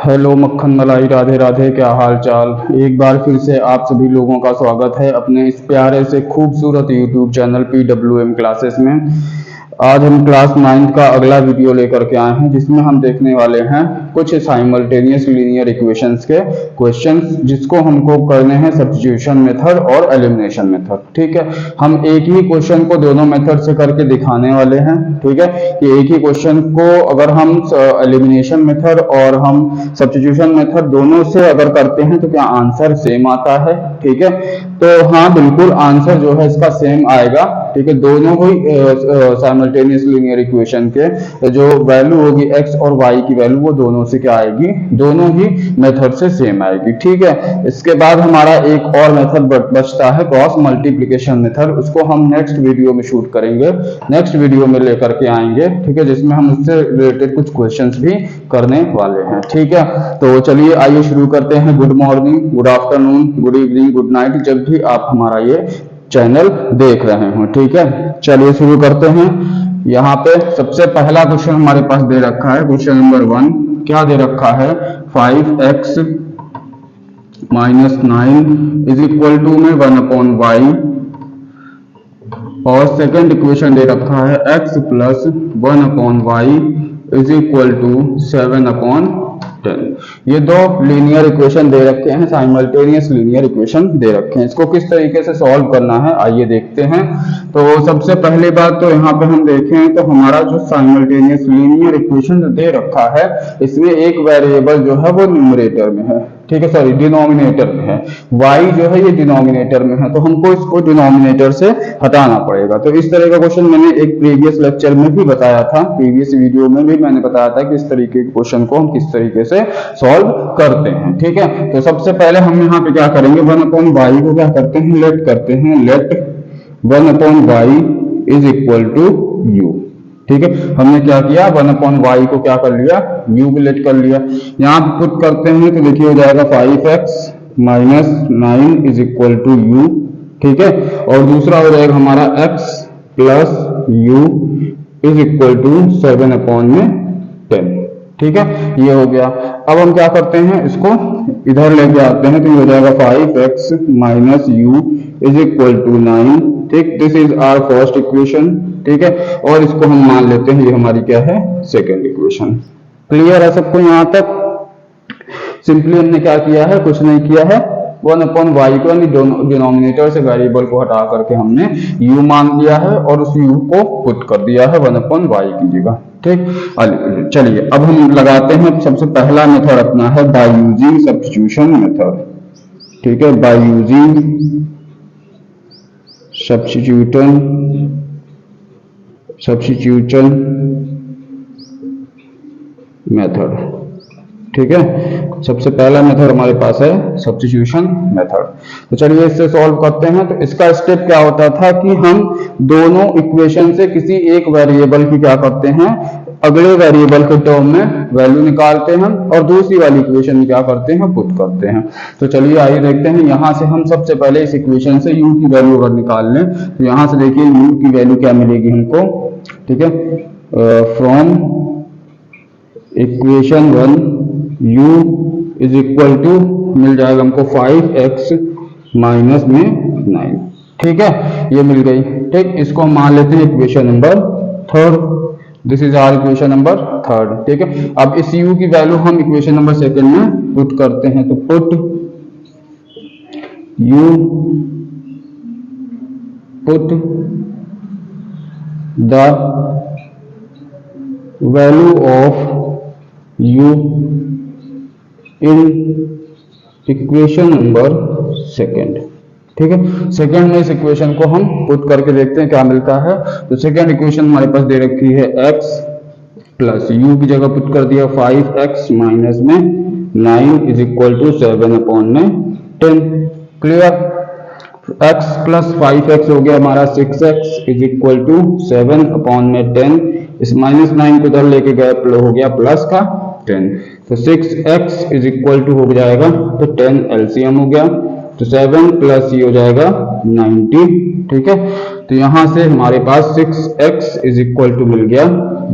Hello मक्खन मलाई, राधे राधे। क्या हाल चाल। एक बार फिर से आप सभी लोगों का स्वागत है अपने इस प्यारे से खूबसूरत यूट्यूब चैनल PWM क्लासेस में। आज हम क्लास 9th का अगला वीडियो लेकर के आए हैं, जिसमें हम देखने वाले हैं कुछ साइमल्टेनियस लीनियर इक्वेशंस के क्वेश्चंस, जिसको हमको करने हैं सब्स्टिट्यूशन मेथड और एलिमिनेशन मेथड। ठीक है, हम एक ही क्वेश्चन को दोनों मेथड से करके दिखाने वाले हैं। ठीक है, कि एक ही क्वेश्चन को अगर हम एलिमिनेशन मेथड और हम सब्स्टिट्यूशन मेथड दोनों से अगर करते हैं तो क्या आंसर सेम आता है। ठीक है, तो हाँ बिल्कुल आंसर जो है इसका सेम आएगा। ठीक है, दोनों ही साइमल्टेनियस लीनियर इक्वेशन के जो वैल्यू होगी x और y की वैल्यू, वो दोनों से क्या आएगी, दोनों ही मेथड से सेम आएगी। ठीक है, इसके बाद हमारा एक और मेथड बचता है क्रॉस मल्टीप्लिकेशन मेथड। उसको हम नेक्स्ट वीडियो में शूट करेंगे, नेक्स्ट वीडियो में लेकर के आएंगे। ठीक है, जिसमें हम उससे रिलेटेड कुछ क्वेश्चंस भी करने वाले हैं। ठीक है, तो चलिए आइए शुरू करते हैं। Good morning, good afternoon, good evening, good night, जब भी आप हमारा ये चैनल देख रहे हो। ठीक है, चलिए शुरू करते हैं। यहाँ पे सबसे पहला क्वेश्चन हमारे पास दे रखा है, क्वेश्चन नंबर 1। क्या दे रखा है, 5x - 9 इज इक्वल टू में 1/y, और सेकंड इक्वेशन दे रखा है x + 1/y is equal to 7/10। ये दो लीनियर इक्वेशन दे रखे हैं, साइमल्टेनियस लीनियर इक्वेशन दे रखे हैं। इसको किस तरीके से सॉल्व करना है आइए देखते हैं। तो सबसे पहली बात तो यहाँ पे हम देखें तो हमारा जो साइमल्टेनियस लीनियर इक्वेशन दे रखा है, इसमें एक वेरिएबल जो है वो न्यूमरेटर में है। ठीक है, सॉरी डिनोमिनेटर में है। y जो है ये डिनोमिनेटर में है, तो हमको इसको डिनोमिनेटर से हटाना पड़ेगा। तो इस तरह का क्वेश्चन मैंने एक प्रीवियस लेक्चर में भी बताया था, प्रीवियस वीडियो में भी मैंने बताया था कि इस तरीके के क्वेश्चन को हम किस तरीके से सॉल्व करते हैं। ठीक है, तो सबसे पहले हम यहाँ पे क्या करेंगे, 1/y को क्या करते हैं, लेट करते हैं। Let 1/y is equal to u। ठीक है, हमने क्या किया, 1/y को क्या कर लिया, u को लेट कर लिया। यहाँ पुट करते हैं तो देखिए हो जाएगा 5x - 9 is equal to u। ठीक है, और दूसरा हो जाएगा हमारा x + u is equal to 7/10। ठीक है, ये हो गया। अब हम क्या करते हैं, इसको इधर लेके आते हैं तो ये हो जाएगा 5x - u is equal to 9। ठीक, this is our first equation. ठीक है, और इसको हम मान लेते हैं ये हमारी क्या है, सेकेंड इक्वेशन। क्लियर है सबको यहाँ तक। सिंपली हमने क्या किया है, कुछ नहीं किया है, 1/y को यानी डिनोमिनेटर से वेरिएबल को हटा करके हमने u मान लिया है और उस u को पुट कर दिया है 1/y की जगह। ठीक, चलिए अब हम लगाते हैं। सबसे पहला मेथड अपना है बाय यूजिंग सब्स्टिट्यूशन मेथड। ठीक है, बाय यूजिंग सब्स्टिट्यूशन मेथड। ठीक है, सबसे पहला मेथड हमारे पास है सब्स्टिट्यूशन मेथड। तो चलिए इससे सॉल्व करते हैं। तो इसका स्टेप क्या होता था कि हम दोनों इक्वेशन से किसी एक वेरिएबल की क्या करते हैं, अगले वेरिएबल के टर्म में वैल्यू निकालते हैं और दूसरी वाली इक्वेशन में क्या करते हैं, पुट करते हैं। तो चलिए आइए देखते हैं। यहाँ से हम सबसे पहले इस इक्वेशन से u की वैल्यू अगर निकाल लें तो यहाँ से देखिए u की वैल्यू क्या मिलेगी हमको। ठीक है, from equation 1 u is equal to मिल जाएगा हमको 5x - 9। ठीक है, ये मिल गई। ठीक, इसको हम मान लेते हैं equation number 3। This is our equation number 3। ठीक है, अब इस u की वैल्यू हम इक्वेशन नंबर 2 में पुट करते हैं। तो put u put the value of u in equation number 2। ठीक है, सेकंड में इस इक्वेशन को हम पुट करके देखते हैं क्या मिलता है। तो सेकंड इक्वेशन हमारे पास दे रखी है x + u की जगह पुट कर दिया 5x - 9 is equal to 7/10। Clear, x + 5x हो गया हमारा 6x इज इक्वल टू 7/10। इस -9 को इधर लेके गए, हो गया प्लस का 10। तो 6x इज इक्वल टू हो जाएगा, तो 10 एलसीएम हो गया, तो 7 + ये हो जाएगा 90। ठीक है, तो यहां से हमारे पास 6x इज इक्वल टू मिल गया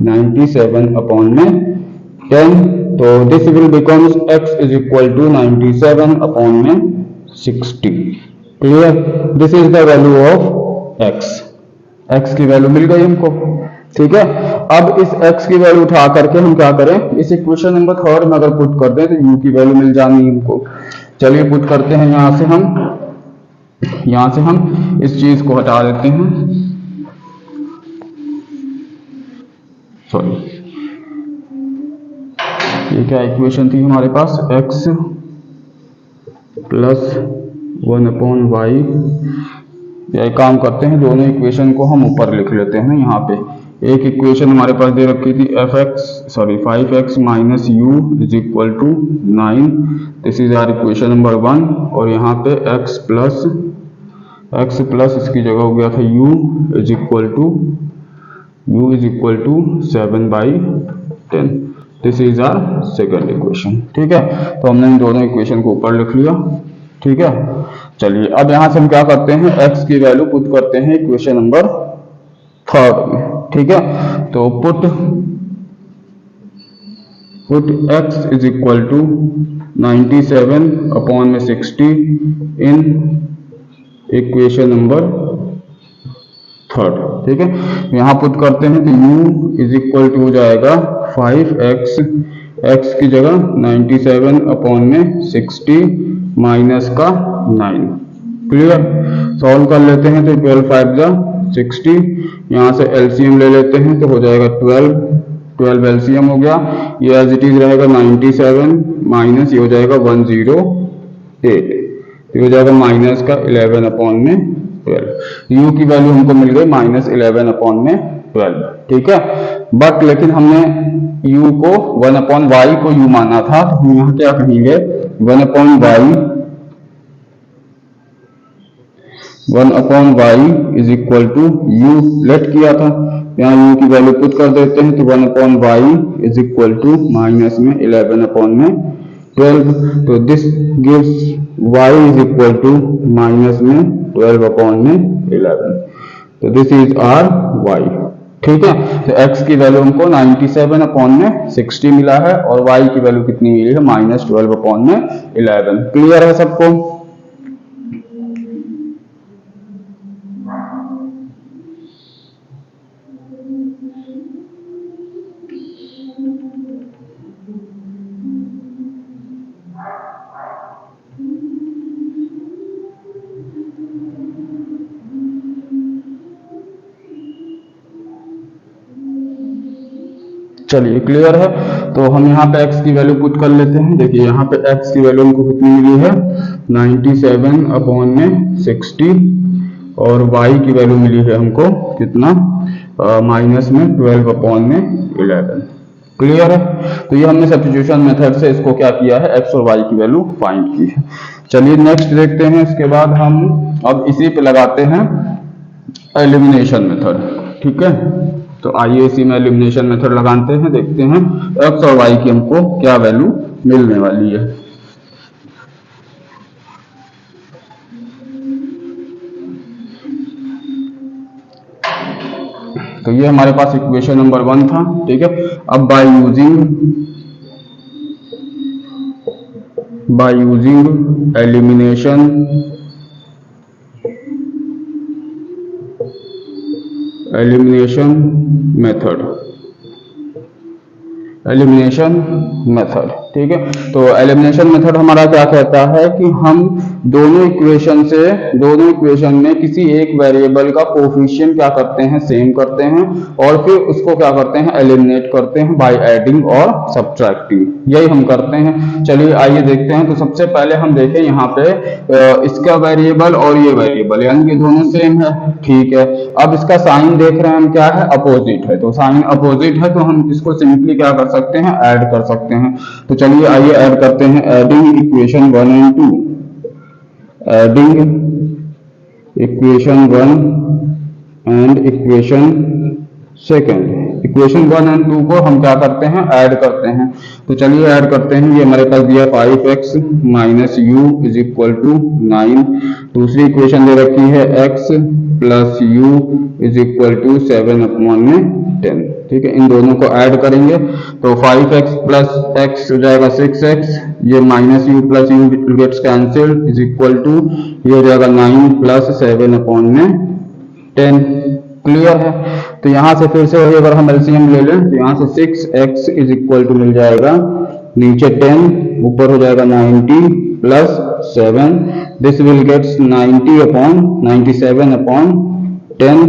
97/10 तो this will becomes x is equal to 97 upon में 60। Clear, this is the value of x की वैल्यू मिल गई हमको। ठीक है, अब इस x की वैल्यू उठा करके हम क्या करें, इस इक्वेशन नंबर 3 में अगर पुट कर दें तो u की वैल्यू मिल जानी है हमको। चलिए पुट करते हैं, यहां से हम इस चीज को हटा देते हैं, सॉरी ये क्या इक्वेशन थी हमारे पास, x प्लस 1/y। या एक काम करते हैं, दोनों इक्वेशन को हम ऊपर लिख लेते हैं। यहाँ पे एक इक्वेशन हमारे पास दे रखी थी 5x minus u is equal to 9, this is our equation number 1। और यहाँ पे x प्लस इसकी जगह हो गया था u is equal to 7/10, this is our second equation. ठीक है, तो हमने इन दोनों इक्वेशन को ऊपर लिख लिया। ठीक है, चलिए अब यहां से हम क्या करते हैं, x की वैल्यू पुट करते हैं इक्वेशन नंबर 3 में। ठीक है, तो put x is equal to 97 upon में 60 इन इक्वेशन नंबर 3। ठीक है, यहां पुट करते हैं तो u इज इक्वल टू हो जाएगा 5x, x की जगह 97 अपॉन में 60 माइनस का 9। क्लियर, सॉल्व कर लेते हैं तो 12 5 जा 60, यहाँ से एलसीएम ले लेते हैं तो हो जाएगा 12 एलसीएम हो गया। ये एज इट इज रहेगा 97 माइनस ये हो जाएगा 108, ये हो जाएगा माइनस का 11 अपॉन में 12। u की वैल्यू हमको मिल गई माइनस 11 अपॉन में 12। ठीक है, बट लेकिन हमने u को 1/y को u माना था, तो हम यहाँ क्या कहेंगे 1/y is equal to u let किया था, यहाँ u की वैल्यू पुट कर देते हैं तो 1/y is equal to minus में 11 अपॉन में 12, तो this gives y is equal to minus में 12 अपॉन में 11, तो दिस इज आर y। ठीक है, तो x की वैल्यू हमको 97 अपॉन में 60 मिला है और y की वैल्यू कितनी मिली है, माइनस 12 अपॉन में 11। क्लियर है सबको? चलिए क्लियर है, तो हम यहाँ पे x की वैल्यू पुट कर लेते हैं। देखिए यहाँ पे x की वैल्यू हमको कितनी मिली है 97 अपॉन में 60 और y की वैल्यू मिली है हमको कितना माइनस में 12 अपॉन में 11। क्लियर है, तो ये हमने सब्स्टिट्यूशन मेथड से इसको क्या किया है, x और y की वैल्यू फाइंड की है। चलिए नेक्स्ट देखते हैं, इसके बाद हम अब इसी पे लगाते हैं एलिमिनेशन मेथड। ठीक है, तो आइए इसी में एलिमिनेशन मेथड लगाते हैं, देखते हैं x और y की हमको क्या वैल्यू मिलने वाली है। तो ये हमारे पास इक्वेशन नंबर 1 था। ठीक है, अब बाय यूजिंग एलिमिनेशन मेथड। ठीक है, तो एलिमिनेशन मेथड हमारा क्या कहता है कि हम दोनों इक्वेशन में किसी एक वेरिएबल का कोफिशिएंट क्या करते हैं, सेम करते हैं और फिर उसको क्या करते हैं, एलिमिनेट करते हैं बाय एडिंग और सब्ट्रैक्टिंग, यही हम करते हैं। चलिए आइए देखते हैं। तो सबसे पहले हम देखें यहाँ पे इसका वेरिएबल और ये वेरिएबल यानी कि दोनों सेम है। ठीक है, अब इसका साइन देख रहे हैं हम क्या है, अपोजिट है, तो साइन अपोजिट है तो हम इसको सिंपली क्या कर सकते हैं, ऐड कर सकते हैं। तो चलिए आइए ऐड करते हैं, adding equation 1 and 2, adding equation 1 and equation second. Equation 1 and 2 को हम क्या करते हैं, ऐड करते हैं। तो चलिए ऐड करते हैं। ये हमारे पास दिया 5x minus u is equal to 9, दूसरी इक्वेशन दे रखी है x plus u is equal to 7 upon में 10। ठीक है, इन दोनों को ऐड करेंगे तो 5x प्लस x हो जाएगा 6x, ये minus u plus u gets cancelled is equal to ये हो जाएगा 9 प्लस 7 अपॉन में 10। क्लियर है। तो यहां से फिर से वही अगर हम एलसीएम ले लें तो यहां से 6x इज इक्वल टू मिल जाएगा, नीचे 10 ऊपर हो जाएगा 90 plus 7, this will gets 90 upon 97 upon 10,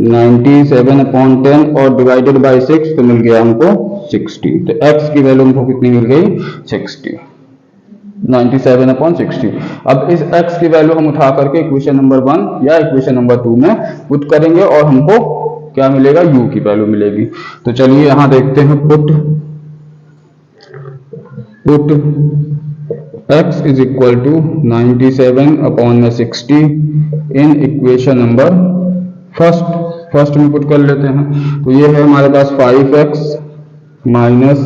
97 upon 10 और डिवाइडेड बाय 6 तो मिल गया हमको 60। तो x की वैल्यू हमको कितनी मिल गई 60, 97 अपॉन 60। अब इस x की वैल्यू हम उठा करके इक्वेशन नंबर 1 या इक्वेशन नंबर 2 में पुट करेंगे और हमको क्या मिलेगा u की वैल्यू मिलेगी। तो चलिए यहां देखते हैं, put x is equal to 97 upon में 60 इन इक्वेशन नंबर फर्स्ट में पुट कर लेते हैं। तो ये है हमारे पास 5x माइनस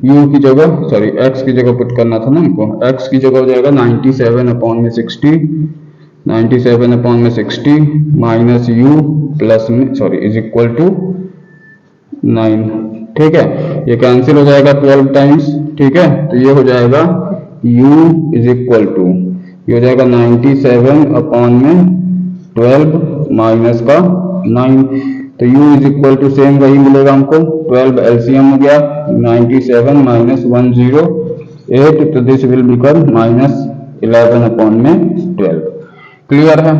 यू की जगह, सॉरी x की जगह पुट करना था ना हमको, x की जगह हो जाएगा 97 अपॉन में 60, 97 अपॉन में 60 माइनस यू प्लस में सॉरी इज इक्वल टू 9। ठीक है, ये कैंसिल हो जाएगा 12 टाइम्स। ठीक है, तो ये हो जाएगा u इज इक्वल टू ये हो जाएगा 97 अपॉन में 12 माइनस का 9, तो u is equal to same वही मिलेगा हमको, 12 एलसीएम हो गया, 97 माइनस 108, तो this will become minus 11 upon में 12। क्लियर है।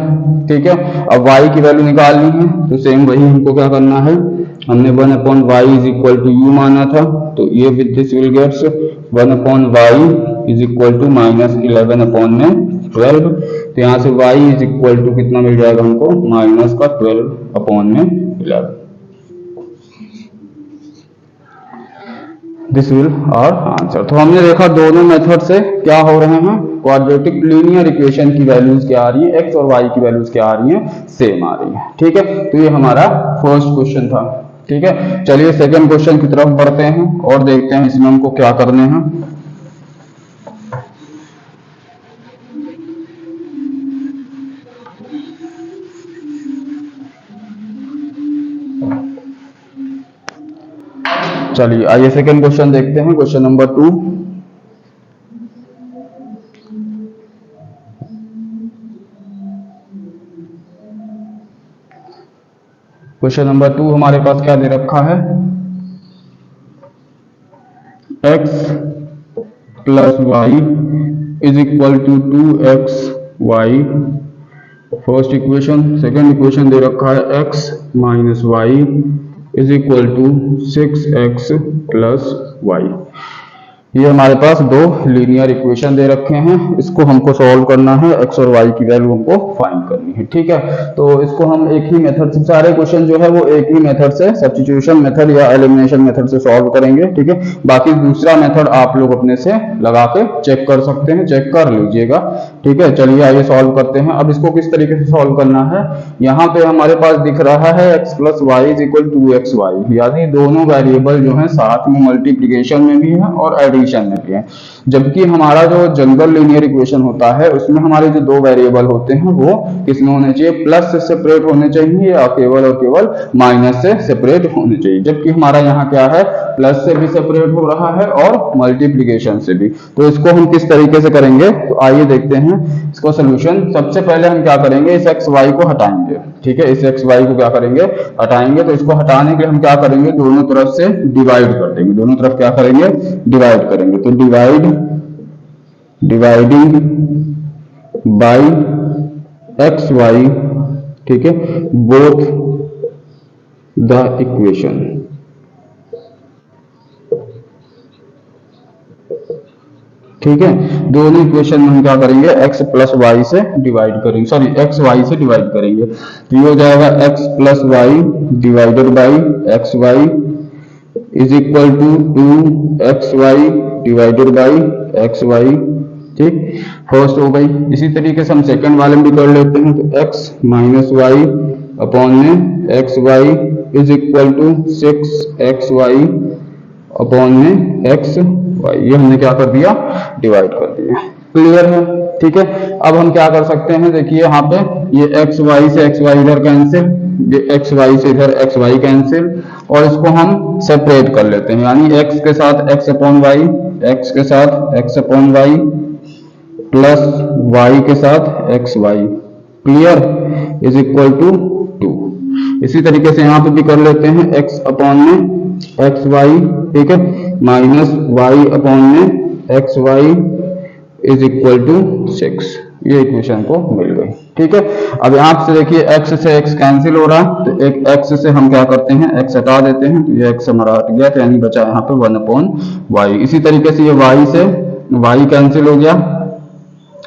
ठीक है, अब y की वैल्यू निकालनी है तो सेम वही हमको क्या करना है, हमने 1 upon y is equal to u माना था, तो ये with this will gets 1 upon y is equal to minus 11 upon में 12। तो यहाँ से y इज इक्वल टू कितना मिल जाएगा हमको, माइनस का 12 अपॉन में 11। This will our answer. तो हमने देखा दोनों मेथड से क्या हो रहे हैं, क्वाड्रेटिक लीनियर इक्वेशन की वैल्यूज क्या आ रही है, x और y की वैल्यूज क्या आ रही है, सेम आ रही है। ठीक है, तो ये हमारा फर्स्ट क्वेश्चन था। ठीक है, चलिए सेकंड क्वेश्चन की तरफ बढ़ते हैं और देखते हैं इसमें हमको क्या करने हैं। चलिए आइए सेकंड क्वेश्चन देखते हैं, क्वेश्चन नंबर 2। क्वेश्चन नंबर 2 हमारे पास क्या दे रखा है, x plus Y is equal to 2x Y, first equation. Second equation दे रखा है x minus Y is equal to 6x plus Y. ये हमारे पास दो लीनियर इक्वेशन दे रखे हैं, इसको हमको सॉल्व करना है, x और y की वैल्यू हमको फाइंड करनी है। ठीक है, तो इसको हम एक ही मेथड से, सारे क्वेश्चन जो है वो एक ही मेथड से, सब्स्टिट्यूशन मेथड या एलिमिनेशन मेथड से सॉल्व करेंगे। ठीक है, बाकी दूसरा मेथड आप लोग अपने से लगा के चेक कर सकते हैं, चेक कर लीजिएगा। ठीक है, चलिए आइए सॉल्व करते हैं। अब इसको किस तरीके से सॉल्व करना है, यहाँ पे हमारे पास दिख रहा है x plus Y is equal to 2xy, यानी दोनों वेरिएबल जो है साथ में मल्टीप्लीकेशन में भी है और एडिशन में भी है। जबकि हमारा जो जनरल लीनियर इक्वेशन होता है उसमें हमारे जो दो वेरिएबल होते हैं वो किसमें होने चाहिए, प्लस से सेपरेट होने चाहिए या केवल और केवल माइनस से सेपरेट होने चाहिए। जबकि हमारा यहाँ क्या है, प्लस से भी सेपरेट हो रहा है और मल्टीप्लीकेशन से भी। तो इसको हम किस तरीके से करेंगे, तो आइए देखते हैं इसको सोल्यूशन। सबसे पहले हम क्या करेंगे, इस एक्स वाई को हटाएंगे। ठीक है, इस एक्स वाई को क्या करेंगे, हटाएंगे। तो इसको हटाने के लिए हम क्या करेंगे, दोनों तरफ से डिवाइड कर देंगे, दोनों तरफ क्या करेंगे, डिवाइड करेंगे। तो डिवाइडिंग बाय एक्स वाई, ठीक है, बोथ द इक्वेशन। ठीक है, दोनों इक्वेशन में हम क्या करेंगे, x प्लस वाई से डिवाइड करेंगे, सॉरी x वाई से डिवाइड करेंगे। तो ये हो जाएगा x plus y divided by x y is equal to 2xy divided by x y. ठीक, फर्स्ट हो गई। इसी तरीके से हम सेकंड वाले में भी कर लेते हैं। तो x माइनस वाई अपॉन में x y is equal to 6xy upon में एक्स वाई, ये हमने क्या कर दिया, डिवाइड कर दिया। क्लियर है। ठीक है, अब हम क्या कर सकते हैं, देखिए यहाँ पे ये एक्स वाई से एक्स वाई इधर कैंसिल, ये एक्स वाई से इधर एक्स वाई कैंसिल, और इसको हम सेपरेट कर लेते हैं, यानी एक्स के साथ एक्स अपॉन वाई, एक्स के साथ x upon y plus y के साथ x y, clear, is equal to 2। इसी तरीके से यहाँ पे भी कर लेते हैं, एक्स अपॉन में एक्स वाई, ठीक है, माइनस वाई अपॉन में x y is equal to 6। ये इक्वेशन को मिल गई, ठीक है। अब यहाँ से देखिए एक्स से एक्स कैंसिल हो रहा है, तो एक एक्स से हम क्या करते हैं, एक्स हटा देते हैं, तो ये एक्स हमारा हट गया, तो यानी बचा यहाँ पे 1 अपॉन वाई। इसी तरीके से ये वाई से वाई कैंसिल हो गया,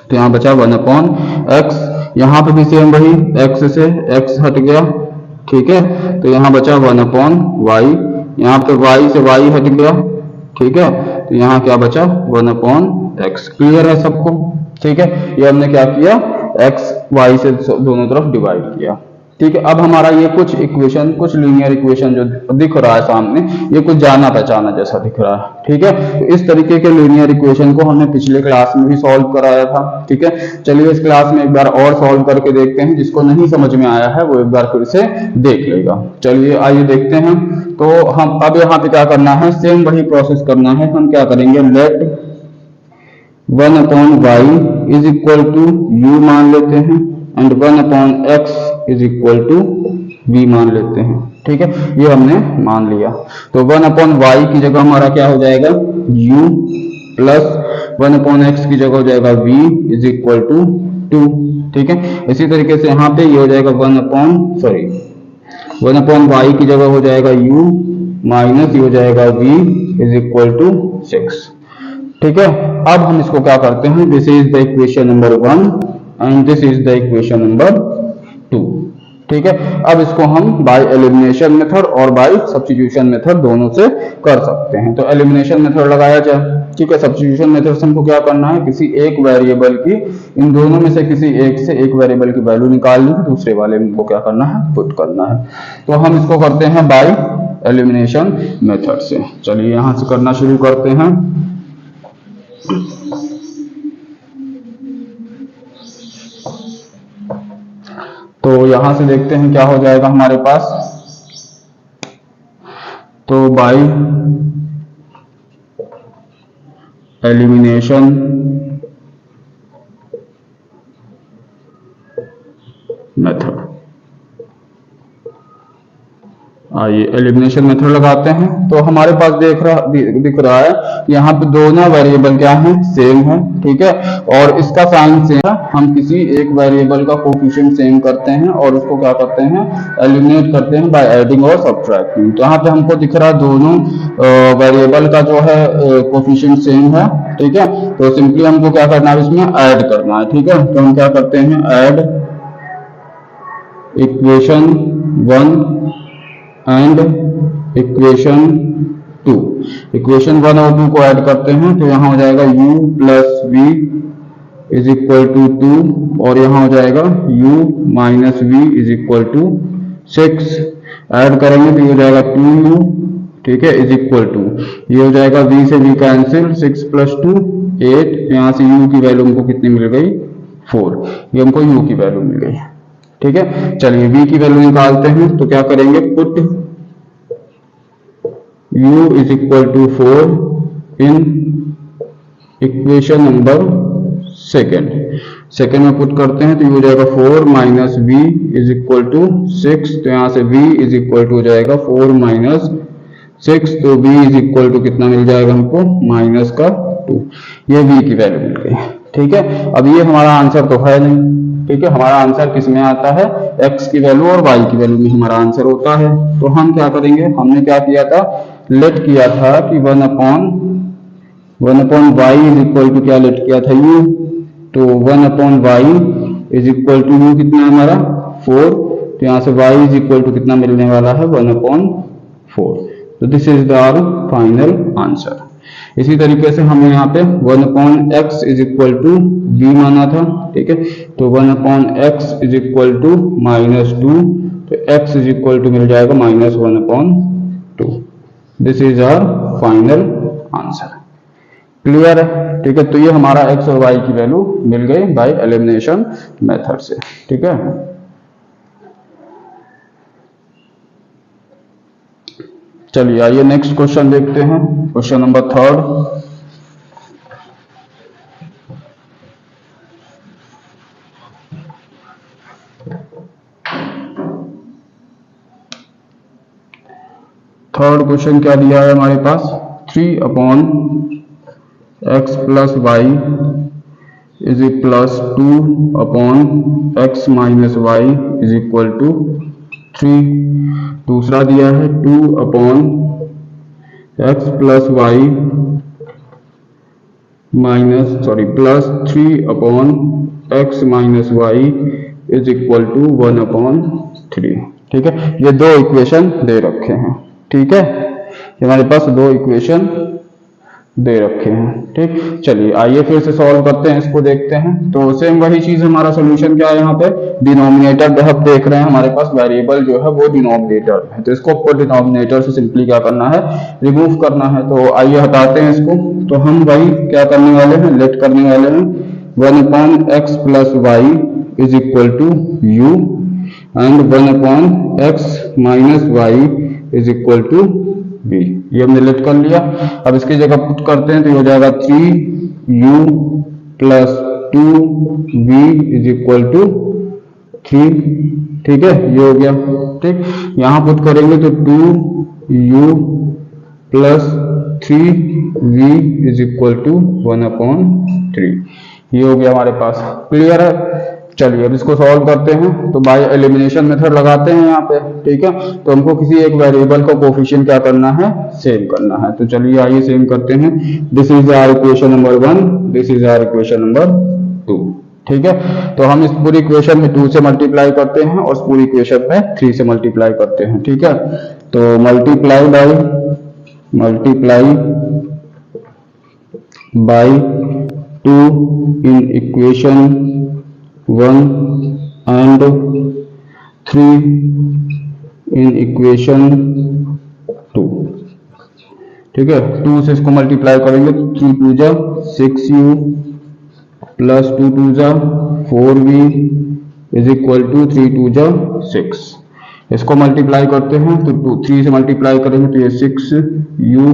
तो यहाँ बचा 1 अपॉन एक्स। यहाँ पे भी सेम वही, एक्स से एक्स हट गया, ठीक है, तो यहाँ बचा 1 अपॉन वाई। यहाँ पे वाई से वाई हट गया, ठीक है, तो यहाँ क्या बचा 1 अपॉन एक्स। क्लियर है सबको, ठीक है। ये हमने क्या किया, एक्स वाई से दोनों तरफ डिवाइड किया, ठीक है। अब हमारा ये कुछ इक्वेशन, कुछ लीनियर इक्वेशन जो दिख रहा है सामने, ये कुछ जाना पहचाना जैसा दिख रहा है, ठीक है। तो इस तरीके के लीनियर इक्वेशन को हमने पिछले क्लास में भी सॉल्व कराया था, ठीक है। चलिए इस क्लास में एक बार और सॉल्व करके देखते हैं, जिसको नहीं समझ में आया है वो एक बार फिर से देख लेगा। चलिए आइए देखते हैं। तो हम अब यहाँ पे क्या करना है, सेम वही प्रोसेस करना है। हम क्या करेंगे, let 1 upon y is equal to u मान लेते हैं, and 1 upon x is equal to v मान लेते हैं, ठीक है। ये हमने मान लिया, तो 1 अपॉन वाई की जगह हमारा क्या हो जाएगा, u प्लस 1 अपॉन एक्स की जगह हो जाएगा v इज इक्वल टू 2, ठीक है। इसी तरीके से यहाँ पे ये हो जाएगा 1 अपॉन वाई की जगह हो जाएगा u माइनस ये हो जाएगा v इज इक्वल टू 6, ठीक है। अब हम इसको क्या करते हैं, this is the equation number 1 and this is the equation number 2, ठीक है। अब इसको हम बाय एलिमिनेशन मेथड और बाय सब्स्टिट्यूशन मेथड दोनों से कर सकते हैं। तो एलिमिनेशन मेथड लगाया जाए, ठीक है। सब्स्टिट्यूशन मेथड से हमको क्या करना है, किसी एक वेरिएबल की, इन दोनों में से किसी एक से एक वेरिएबल की वैल्यू निकालनी है, दूसरे वाले में को क्या करना है, पुट करना है। तो हम इसको करते हैं बाय एलिमिनेशन मेथड से। चलिए यहां से करना शुरू करते हैं। तो यहां से देखते हैं क्या हो जाएगा हमारे पास। तो बाय एलिमिनेशन मेथड, आइए एलिमिनेशन मेथड लगाते हैं। तो हमारे पास दिख रहा है यहाँ पे दोनों वेरिएबल क्या है, सेम है, ठीक है, और इसका साइन सेम है। हम किसी एक वेरिएबल का कोफिशिएंट सेम करते हैं और उसको क्या करते हैं, एलिमिनेट करते हैं बाय एडिंग और सब्ट्रैक्टिंग। तो यहाँ पे हमको दिख रहा है दोनों वेरिएबल का जो है कोफिशिएंट सेम है, ठीक है। तो सिंपली हमको क्या करना है, इसमें ऐड करना है, ठीक है। तो हम क्या करते हैं, add equation 1 and equation 2, equation 1 और 2 को ऐड करते हैं, तो यहाँ हो जाएगा u plus v is equal to 2, और यहाँ हो जाएगा u minus v is equal to 6। Add करेंगे तो ये हो जाएगा 2u, ठीक है, इज इक्वल टू, ये हो जाएगा v से v कैंसिल, 6 प्लस 2 8, यहाँ से u की वैल्यू हमको कितनी मिल गई, 4, ये हमको u की वैल्यू मिल गई, ठीक है। चलिए v की वैल्यू निकालते हैं, तो क्या करेंगे, put u is equal to 4 in equation number second में पुट करते हैं, तो ये हो जाएगा 4 minus v is equal to 6, तो यहाँ से v इज इक्वल टू हो जाएगा 4 माइनस 6, तो v इज इक्वल टू कितना मिल जाएगा हमको, माइनस का 2, ये v की वैल्यू मिल गई, ठीक है। अब ये हमारा आंसर तो है नहीं, ठीक है, हमारा आंसर किस में आता है, x की वैल्यू और y की वैल्यू में हमारा आंसर होता है। तो हम क्या करेंगे, हमने क्या किया था, लेट किया था कि 1 upon y is equal to क्या लेट किया था, u, तो 1 upon y is equal to u कितना है हमारा 4, तो यहाँ से y इज इक्वल टू कितना मिलने वाला है, 1 अपॉन 4। तो this is the final answer. इसी तरीके से हमें यहाँ पे 1 upon x is equal to v माना था, ठीक है। तो 1 upon x is equal to minus 2, तो x इज इक्वल टू मिल जाएगा minus 1 upon 2। This is our final answer. Clear है? ठीक है, तो ये हमारा x और y की वैल्यू मिल गई बाय एलिमिनेशन मेथड से। ठीक है, चलिए आइए नेक्स्ट क्वेश्चन देखते हैं, क्वेश्चन नंबर 3। थर्ड क्वेश्चन क्या दिया है हमारे पास, 3/x plus Y is plus 2/x minus Y is equal to 3। दूसरा दिया है 2/x plus y plus 3/x minus Y is equal to 1/3। ठीक है, ये दो इक्वेशन दे रखे हैं। ठीक है, हमारे पास दो इक्वेशन दे रखे हैं। ठीक, चलिए आइए फिर से सॉल्व करते हैं, इसको देखते हैं। तो सेम वही चीज, हमारा सोल्यूशन क्या है, यहाँ पे डिनोमिनेटर हम देख रहे हैं, हमारे पास वेरिएबल जो है वो डिनोमिनेटर है, तो इसको ऊपर डिनोमिनेटर से सिंपली क्या करना है, रिमूव करना है। तो आइए हटाते हैं इसको। तो हम वही क्या करने वाले हैं, लेट करने वाले हैं 1/x plus Y is equal to u and 1/x minus Y is equal to v। ये हमने लेट कर लिया। अब इसकी जगह पुट करते हैं तो ये हो जाएगा 3u plus 2v is equal to 3। ठीक है, ये हो गया। ठीक, यहां पुट करेंगे तो 2u plus 3v is equal to 1/3। ये हो गया हमारे पास। क्लियर है? चलिए अब इसको सॉल्व करते हैं। तो बाय एलिमिनेशन मेथड लगाते हैं यहाँ पे। ठीक है, तो हमको किसी एक वेरिएबल का कोफिशिएंट क्या करना है, सेम करना है। तो चलिए आइए सेम करते हैं। This is our equation number 1, this is our equation number 2। ठीक है, तो हम इस पूरी इक्वेशन में 2 से मल्टीप्लाई करते हैं और इस पूरी इक्वेशन में 3 से मल्टीप्लाई करते हैं। ठीक है, तो multiply by 2 in equation 1 and 3 in equation 2। ठीक है, 2 से इसको मल्टीप्लाई करेंगे, 3 2 जा 6u प्लस 2 2 जा 4v इज इक्वल टू 3 2 जा 6। इसको मल्टीप्लाई करते हैं तो 3 से मल्टीप्लाई करेंगे तो ये 6u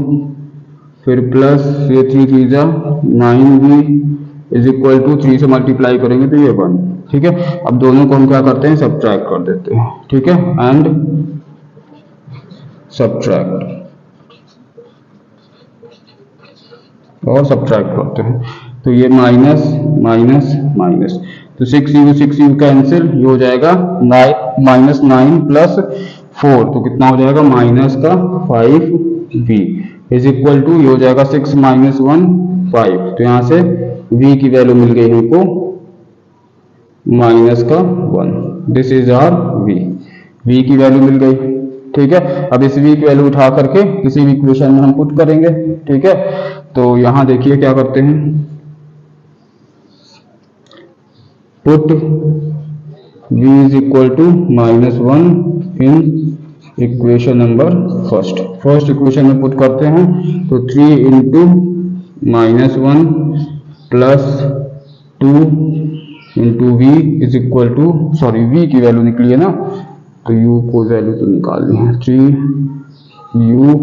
फिर प्लस ये 3 3 जा 9v इज इक्वल टू 3 से मल्टीप्लाई करेंगे तो ये 1। ठीक है, अब दोनों को हम क्या करते हैं, सब्ट्रैक्ट कर देते हैं। ठीक है, एंड सब्ट्रैक्ट और सब्ट्रैक्ट करते हैं तो ये माइनस माइनस माइनस, तो 6u कैंसिल, ये हो जाएगा -9 प्लस 4 तो कितना हो जाएगा, माइनस का 5v इज इक्वल टू, ये हो जाएगा 6 - 1 5। तो यहां से v की वैल्यू मिल गई हमको माइनस का 1। दिस इज आवर v की वैल्यू मिल गई। ठीक है, अब इस v की वैल्यू उठा करके किसी भी इक्वेशन में हम पुट करेंगे। ठीक है, तो यहां देखिए क्या करते हैं, put v is equal to -1 in equation number first equation में पुट करते हैं तो 3 into -1 plus 2 into v is equal to, sorry v की वैल्यू निकली है ना, तो u को वैल्यू तो निकालनी है, 3u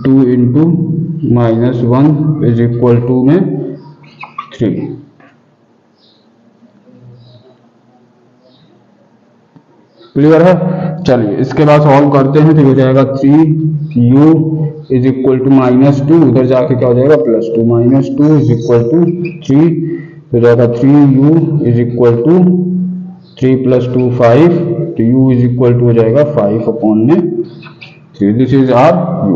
2 into -1 is equal to में 3। क्लियर है? चलिए इसके बाद सॉल्व करते हैं तो हो जाएगा 3u इज इक्वल टू -2, उधर जाके क्या हो जाएगा +2 -2 इज इक्वल टू 3, तो जाएगा 3u इज इक्वल टू 3 + 2 5, तो u इज इक्वल टू हो जाएगा 5/3। This is our u।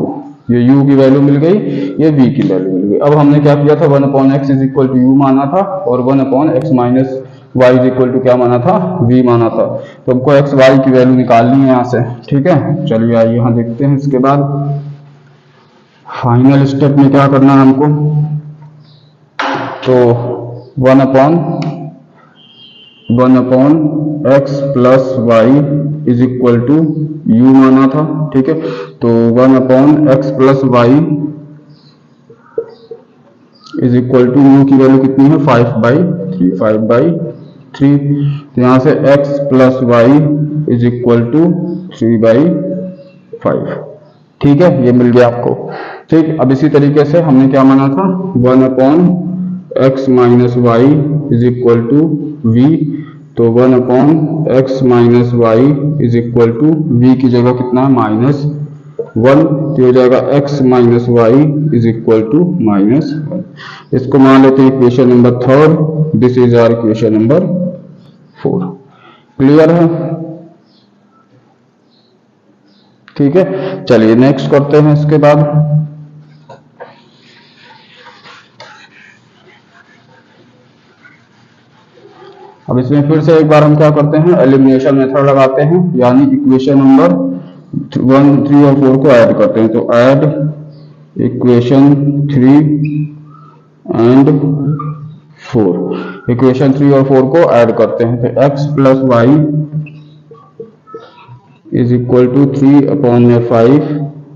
ये u की वैल्यू मिल गई, ये v की वैल्यू मिल गई। अब हमने क्या किया था, 1/x is equal to u माना था और 1/x minus y is equal to क्या माना था, v माना था। तो हमको x y की वैल्यू निकालनी है यहाँ से। ठीक है, चलिए आइए यहाँ देखते हैं। इसके बाद फाइनल स्टेप में क्या करना है हमको, तो 1/x plus Y is equal to u माना था। ठीक है, तो 1/x plus Y is equal to mu की वैल्यू कितनी है 5/3 5/3। तो यहाँ से x plus Y is equal to 3/5। ठीक है, ये मिल गया आपको। ठीक, अब इसी तरीके से हमने क्या माना था 1/x minus Y is equal to v. तो 1/x minus Y is equal to v की जगह कितना -1, तो हो जाएगा x minus Y is equal to -1। इसको मान लेते हैं equation number 3। This is our equation number 4। Clear है? ठीक है, चलिए नेक्स्ट करते हैं इसके बाद। अब इसमें फिर से एक बार हम क्या करते हैं, एलिमिनेशन मेथड लगाते हैं, यानी इक्वेशन नंबर 1, 3 और 4 को ऐड करते हैं। तो ऐड इक्वेशन 3 एंड 4, इक्वेशन 3 और 4 को ऐड करते हैं। तो x plus Y is equal to 3/5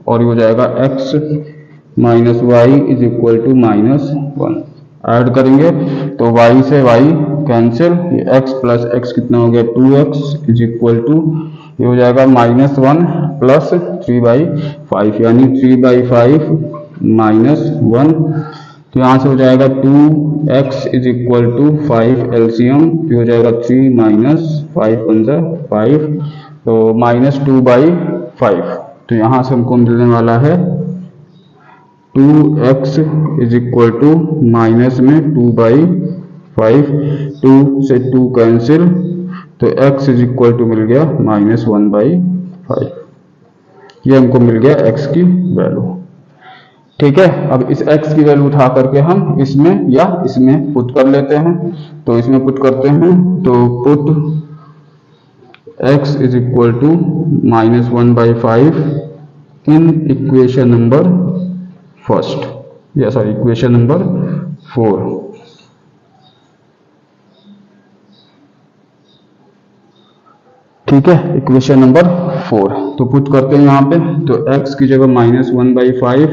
और ये हो जाएगा x minus Y is equal to -1। Add करेंगे तो y से y कैंसिल, ये x प्लस x कितना हो गया 2x इज इक्वल टू ये हो जाएगा -1 प्लस 3/5 यानी 3/5 -1। तो यहाँ से हो जाएगा 2x is equal to 5 LCM, ये हो जाएगा 3 माइनस 5 5, तो -2/5। तो यहाँ से हमको मिलने वाला है 2x is equal to minus में 2/5, 2 से 2 कैंसिल, तो x इज इक्वल टू मिल गया -1/5। ये हमको मिल गया x की वैल्यू। ठीक है, अब इस x की वैल्यू उठा करके हम इसमें या इसमें पुट कर लेते हैं। तो इसमें पुट करते हैं, तो put x is equal to -1/5 in equation number first, या सॉरी इक्वेशन नंबर 4। ठीक है, इक्वेशन नंबर 4 तो पुट करते हैं यहाँ पे। तो x की जगह -1/5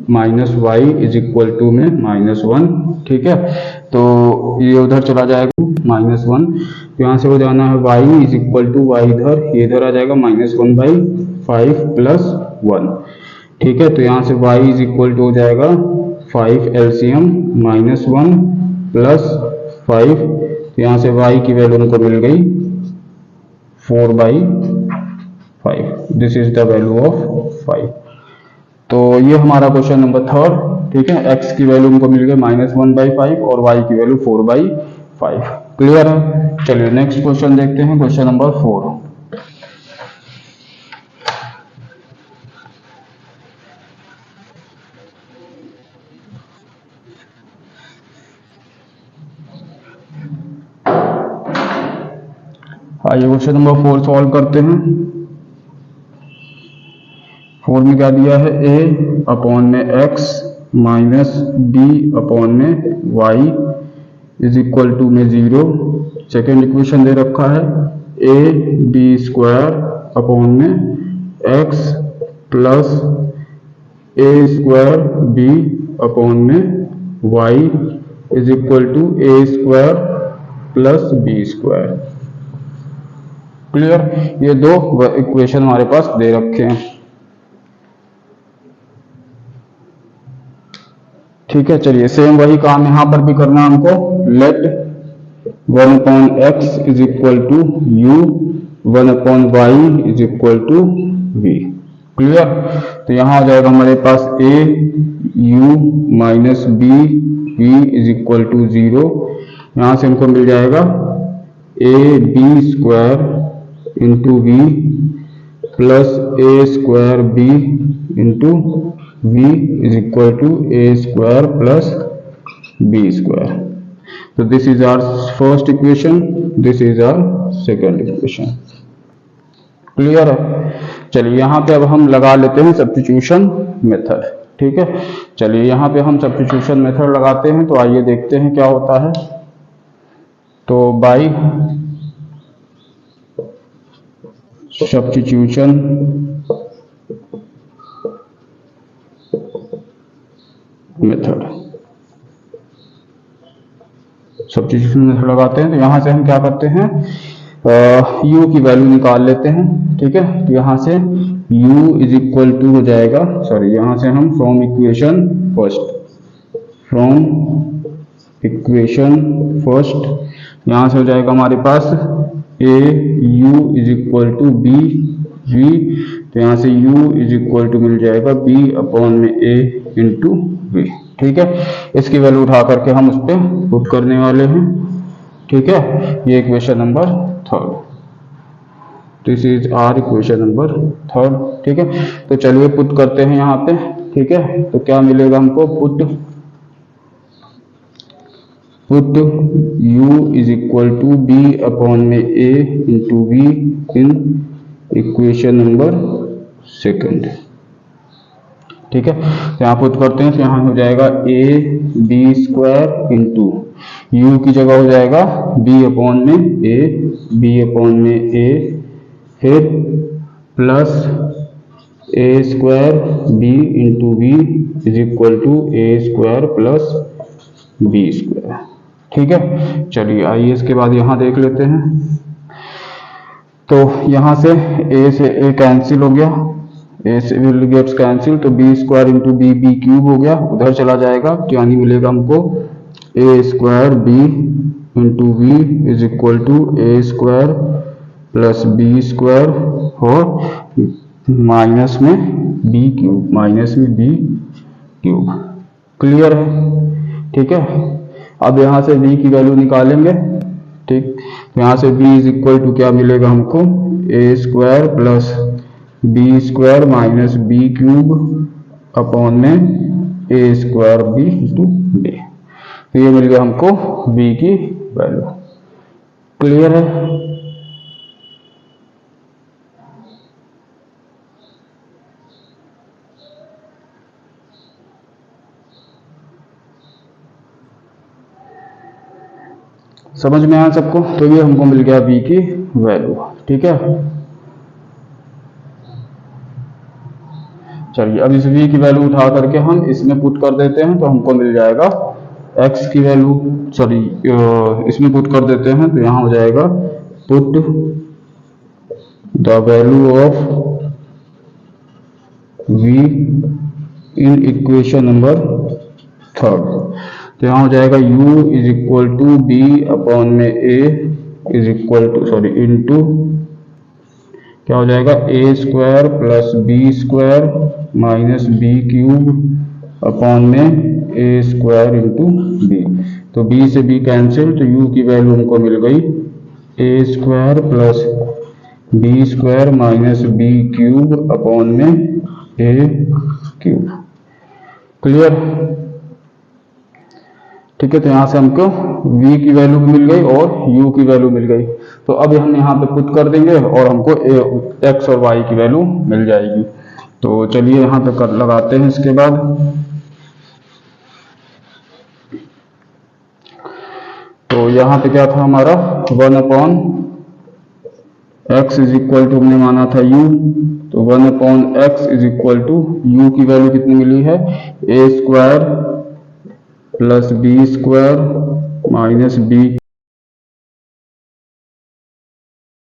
minus Y is equal to में -1। ठीक है, तो ये उधर चला जाएगा -1, तो यहाँ से हो जाना है y is equal to y इधर, ये इधर आ जाएगा -1/5 प्लस 1। ठीक है, तो यहाँ से y इज इक्वल टू हो जाएगा 5 एलसीएम -1 प्लस 5, तो यहाँ से y की वैल्यू हमको मिल गई 4/5। This is the value of 5। तो ये हमारा क्वेश्चन नंबर 3। ठीक है, x की वैल्यू हमको मिल गई -1/5 और y की वैल्यू 4/5। क्लियर है? चलिए नेक्स्ट क्वेश्चन देखते हैं, क्वेश्चन नंबर 4। आइए क्वेश्चन नंबर 4 सॉल्व करते हैं। 4 में क्या दिया है, a/में x माइनस b/में y इज इक्वल टू में 0। सेकेंड इक्वेशन दे रखा है ab² में x प्लस a²b/में y is equal to a² plus b²। Clear? ये दो इक्वेशन हमारे पास दे रखे हैं। ठीक है, चलिए सेम वही काम यहां पर भी करना है हमको। Let 1/x is equal to u, 1/y is equal to v। Clear? तो यहां आ जाएगा हमारे पास a u minus b v is equal to 0। यहां से हमको मिल जाएगा ab² into v plus a²b into v is equal to a² plus b²। तो this is our first equation, this is our second equation. Clear है? चलिए यहाँ पे अब हम लगा लेते हैं सब्स्टिट्यूशन मेथड। ठीक है, चलिए यहाँ पे हम सब्स्टिट्यूशन मेथड लगाते हैं। तो आइए देखते हैं क्या होता है। तो by substitution method, substitution method लगाते हैं। तो यहाँ से हम क्या करते हैं, u की वैल्यू निकाल लेते हैं। ठीक है, तो यहाँ से u इज इक्वल टू हो जाएगा, सॉरी यहाँ से हम फ्रॉम इक्वेशन फर्स्ट यहाँ से हो जाएगा हमारे पास a u is equal to b v, तो यहाँ से u इज इक्वल टू मिल जाएगा b अपॉन में a इंटू v। ठीक है, इसकी वैल्यू उठा करके हम उस पर पुट करने वाले हैं। ठीक है, ये equation number 3, this is our equation number 3। ठीक है, तो चलिए पुट करते हैं यहाँ पे। ठीक है, तो क्या मिलेगा हमको, put u is equal to b upon में a into v in equation number 2। ठीक है, तो यहाँ पुट करते हैं, तो यहाँ हो जाएगा a b square into u की जगह हो जाएगा b अपॉन में a, फिर plus a square b into v is equal to a square plus b square. ठीक है, चलिए आइए इसके बाद यहाँ देख लेते हैं। तो यहाँ से a से a कैंसिल हो गया, a से विल गेट्स कैंसिल, तो b square into b cube हो गया, उधर चला जाएगा, तो यानी मिलेगा हमको a square b into v is equal to a square plus b square और माइनस में b क्यूब। क्लियर है? ठीक है, अब यहाँ से b की वैल्यू निकालेंगे। ठीक, तो यहाँ से b इज इक्वल टू क्या मिलेगा हमको, a square plus b square minus b cube upon में a square b into b। तो ये मिल गया हमको b की वैल्यू। क्लियर है? समझ में आया सबको? तो ये हमको मिल गया b की वैल्यू। ठीक है, चलिए अब इस v की वैल्यू उठा करके हम इसमें पुट कर देते हैं, तो हमको मिल जाएगा x की वैल्यू, सॉरी इसमें पुट कर देते हैं, तो यहाँ हो जाएगा put the value of v in equation number 3। तो यहाँ हो जाएगा u is equal to b upon में a is equal to, sorry into क्या हो जाएगा, a square plus b square minus b cube upon में a स्क्वायर इंटू b। तो b से b कैंसिल, तो u की वैल्यू हमको मिल गई a square plus b square minus b cube upon में a क्यूब। क्लियर? ठीक है, तो यहाँ से हमको v की वैल्यू भी मिल गई और u की वैल्यू मिल गई। तो अब हम यहाँ पे पुट कर देंगे और हमको x और y की वैल्यू मिल जाएगी। तो चलिए यहाँ पे कर लगाते हैं। इसके बाद तो यहाँ पे क्या था हमारा, 1 upon x is equal to, हमने माना था u, तो 1 upon x is equal to u की वैल्यू कितनी मिली है, a square plus b square minus b